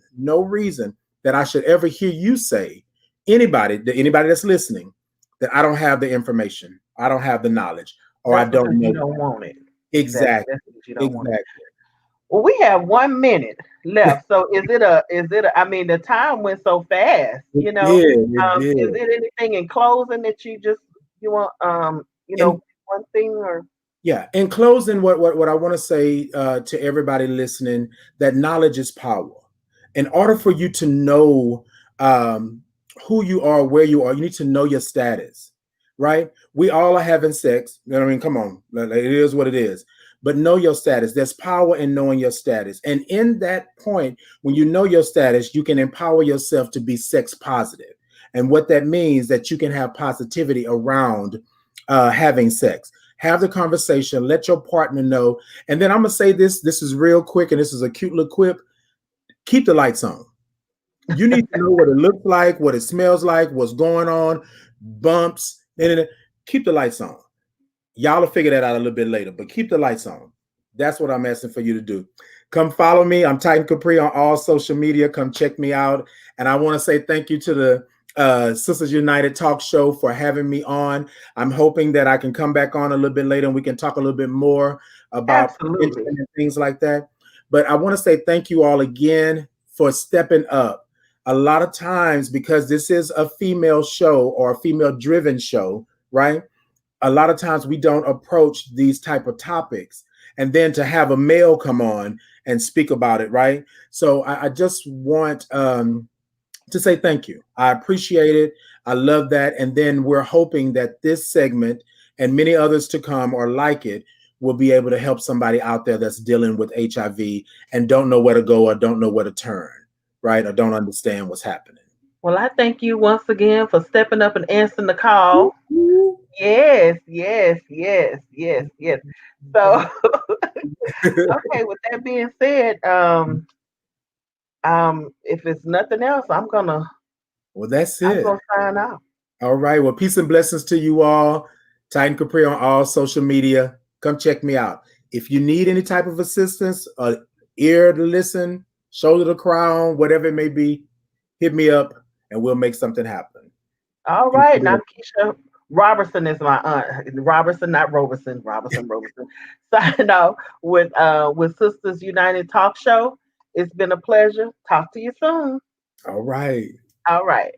that I should ever hear you say, anybody that's listening, that I don't have the information, I don't have the knowledge, or I That's because don't you know. don't want it. Exactly. That's because you don't want it. Exactly. Well, we have 1 minute left. So I mean, the time went so fast, It did. It is did. it anything in closing that you want, And one thing or Yeah. In closing, what I want to say to everybody listening, that knowledge is power. In order for you to know um, who you are, where you are, you need to know your status, right? We all are having sex. You know what I mean? Come on. It is what it is. But know your status. There's power in knowing your status. And in that point, when you know your status, you can empower yourself to be sex positive. And what that means that you can have positivity around having sex. Have the conversation, let your partner know. And then I'm gonna say this is real quick, and this is a cute little quip. Keep the lights on. You need to know what it looks like, what it smells like, what's going on, bumps, and keep the lights on. Y'all will figure that out a little bit later, but keep the lights on. That's what I'm asking for you to do. Come follow me. I'm Titan Capri on all social media. Come check me out. And I want to say thank you to the Sistas United talk show for having me on. I'm hoping that I can come back on a little bit later and we can talk a little bit more about prevention Absolutely. and things like that. But I want to say thank you all again for stepping up. A lot of times, because this is a female show or a female driven show, right? A lot of times we don't approach these type of topics, and then to have a male come on and speak about it, right? So I just want to say thank you. I appreciate it. I love that. And then we're hoping that this segment and many others to come or like it will be able to help somebody out there that's dealing with HIV and don't know where to go or don't know where to turn, right? Or don't understand what's happening. Well, I thank you once again for stepping up and answering the call. Yes, yes, yes, yes, yes. So, okay, with that being said, if it's nothing else, Well, that's I'm it. gonna sign out. All right. Well, peace and blessings to you all. Titan Capri on all social media. Come check me out. If you need any type of assistance, ear to listen, shoulder to cry on, whatever it may be, hit me up and we'll make something happen. All right, now Keisha Roberson is my aunt. Robertson, not Roberson. Roberson, Roberson. Signing off with Sisters United Talk Show. It's been a pleasure. Talk to you soon. All right. All right.